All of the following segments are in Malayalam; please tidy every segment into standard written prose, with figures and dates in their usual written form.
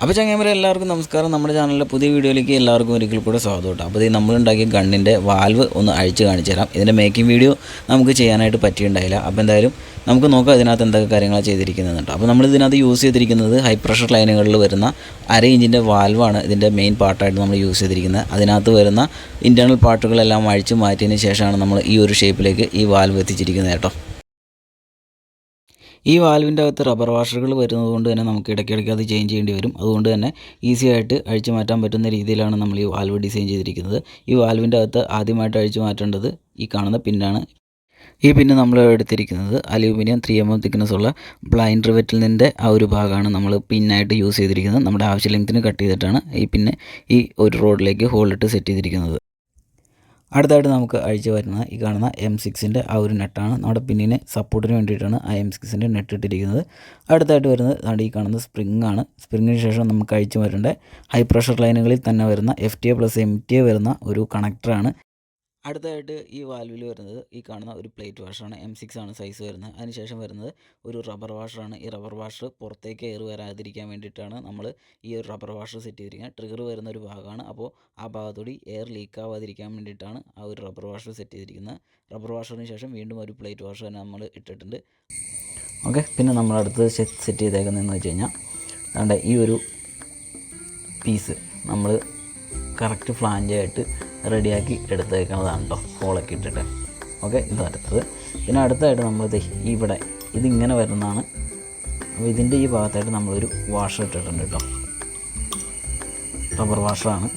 അപ്പോൾ ചങ്ങായിമാരെ എല്ലാവർക്കും നമസ്കാരം. നമ്മുടെ ചാനലിലെ പുതിയ വീഡിയോയിലേക്ക് എല്ലാവർക്കും ഒരിക്കൽ കൂടെ സ്വാഗതം കേട്ടോ. അപ്പോൾ ഇത് നമ്മളുണ്ടാക്കിയ ഗണ്ണിൻ്റെ വാൽവ് ഒന്ന് അഴിച്ച് കാണിച്ചു തരാം. ഇതിൻ്റെ മേക്കിംഗ് വീഡിയോ നമുക്ക് ചെയ്യാനായിട്ട് പറ്റിയിട്ടുണ്ടായില്ല. അപ്പോൾ എന്തായാലും നമുക്ക് നോക്കാം ഇതിനകത്ത് എന്തൊക്കെ കാര്യങ്ങളാണ് ചെയ്തിരിക്കുന്നത് കേട്ടോ. അപ്പോൾ നമ്മൾ ഇതിനകത്ത് യൂസ് ചെയ്തിരിക്കുന്നത് ഹൈ പ്രഷർ ലൈനുകളിൽ വരുന്ന 1/2 ഇഞ്ചിൻ്റെ വാൽവാണ് ഇതിൻ്റെ മെയിൻ പാർട്ടായിട്ട് നമ്മൾ യൂസ് ചെയ്തിരിക്കുന്നത്. അതിനകത്ത് വരുന്ന ഇൻറ്റേർണൽ പാർട്ടുകളെല്ലാം അഴിച്ച് മാറ്റിയതിന് ശേഷമാണ് നമ്മൾ ഈ ഒരു ഷേപ്പിലേക്ക് ഈ വാൽവ് എത്തിച്ചിരിക്കുന്നത് കേട്ടോ. ഈ വാൽവിൻ്റെ അകത്ത് റബ്ബർ വാഷറുകൾ വരുന്നത് കൊണ്ട് തന്നെ നമുക്ക് ഇടയ്ക്കിടയ്ക്ക് അത് ചേഞ്ച് ചെയ്യേണ്ടി വരും. അതുകൊണ്ട് തന്നെ ഈസി ആയിട്ട് അഴിച്ചു മാറ്റാൻ പറ്റുന്ന രീതിയിലാണ് നമ്മൾ ഈ വാൽവ് ഡിസൈൻ ചെയ്തിരിക്കുന്നത്. ഈ വാൽവിൻ്റെ അകത്ത് ആദ്യമായിട്ട് അഴിച്ചു മാറ്റേണ്ടത് ഈ കാണുന്ന പിന്നാണ്. ഈ പിന്ന് നമ്മൾ എടുത്തിരിക്കുന്നത് അലൂമിനിയം 3mm തിക്നെസ് ഉള്ള ബ്ലൈൻഡ് റിവറ്റിലിൻ്റെ ആ ഒരു ഭാഗമാണ് നമ്മൾ പിന്നായിട്ട് യൂസ് ചെയ്തിരിക്കുന്നത്. നമ്മുടെ ആവശ്യ ലെങ്ത്തിന് കട്ട് ചെയ്തിട്ടാണ് ഈ പിന്നെ ഈ ഒരു റോഡിലേക്ക് ഹോളിട്ട് സെറ്റ് ചെയ്തിരിക്കുന്നത്. അടുത്തായിട്ട് നമുക്ക് അഴിച്ചു വരുന്നത് ഈ കാണുന്ന M6ൻ്റെ ആ ഒരു നെട്ടാണ്. നമ്മുടെ പിന്നിന് സപ്പോർട്ടിന് വേണ്ടിയിട്ടാണ് ആ M6ൻ്റെ നെറ്റ് ഇട്ടിരിക്കുന്നത്. അടുത്തായിട്ട് വരുന്നത് ഈ കാണുന്ന സ്പ്രിങ് ആണ്. സ്പ്രിങ്ങിന് ശേഷം നമുക്ക് അഴിച്ചു വരേണ്ട ഹൈ പ്രഷർ ലൈനുകളിൽ തന്നെ വരുന്ന FTA + MTA വരുന്ന ഒരു കണക്ടറാണ്. അടുത്തായിട്ട് ഈ വാൽവിൽ വരുന്നത് ഈ കാണുന്ന ഒരു പ്ലേറ്റ് വാഷറാണ്. M6 ആണ് സൈസ് വരുന്നത്. അതിനുശേഷം വരുന്നത് ഒരു റബ്ബർ വാഷറാണ്. ഈ റബ്ബർ വാഷർ പുറത്തേക്ക് എയർ വരാതിരിക്കാൻ വേണ്ടിയിട്ടാണ് നമ്മൾ ഈ ഒരു റബ്ബർ വാഷർ സെറ്റ് ചെയ്തിരിക്കുന്നത്. ട്രിഗർ വരുന്ന ഒരു ഭാഗമാണ്. അപ്പോൾ ആ ഭാഗത്തുകൂടി എയർ ലീക്ക് ആവാതിരിക്കാൻ വേണ്ടിയിട്ടാണ് ആ ഒരു റബ്ബർ വാഷർ സെറ്റ് ചെയ്തിരിക്കുന്നത്. റബ്ബർ വാഷറിന് ശേഷം വീണ്ടും ഒരു പ്ലേറ്റ് വാഷർ തന്നെ നമ്മൾ ഇട്ടിട്ടുണ്ട്. ഓക്കെ, പിന്നെ നമ്മൾ അടുത്ത് സെറ്റ് ചെയ്തേക്കുന്നതെന്ന് വെച്ച് കഴിഞ്ഞാൽ അതുകൊണ്ട് ഈ ഒരു പീസ് നമ്മൾ കറക്റ്റ് ഫ്ലാഞ്ചായിട്ട് റെഡിയാക്കി എടുത്തേക്കുന്നതാണ് കേട്ടോ, ഹോളൊക്കെ ഇട്ടിട്ട്. ഓക്കെ, ഇത് അടുത്തത്. പിന്നെ അടുത്തായിട്ട് നമ്മളിത് ഇവിടെ ഇതിങ്ങനെ വരുന്നതാണ്. അപ്പോൾ ഇതിൻ്റെ ഈ ഭാഗത്തായിട്ട് നമ്മളൊരു വാഷർ ഇട്ടിട്ടുണ്ട് കേട്ടോ, റബ്ബർ വാഷറാണ്.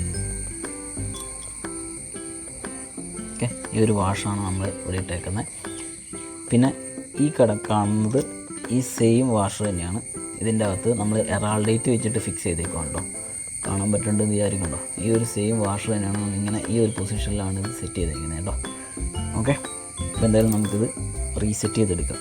ഓക്കെ, ഈ ഒരു വാഷാണ് നമ്മൾ ഇവിടെ ഇട്ടേക്കുന്നത്. പിന്നെ ഈ കാണുന്നത് ഈ സെയിം വാഷർ തന്നെയാണ്. ഇതിൻ്റെ അകത്ത് നമ്മൾ എറാൾഡേറ്റ് വെച്ചിട്ട് ഫിക്സ് ചെയ്തേക്കാം കേട്ടോ, കാണാൻ പറ്റുന്നുണ്ടെന്ന് വിചാരിക്കുന്നുണ്ടോ. ഈ ഒരു സെയിം വാഷർ തന്നെയാണ് നമ്മളിങ്ങനെ ഈ ഒരു പൊസിഷനിലാണ് ഇത് സെറ്റ് ചെയ്തേക്കുന്നത് കേട്ടോ. ഓക്കെ, അപ്പോൾ എന്തായാലും നമുക്കിത് റീസെറ്റ് ചെയ്തെടുക്കാം.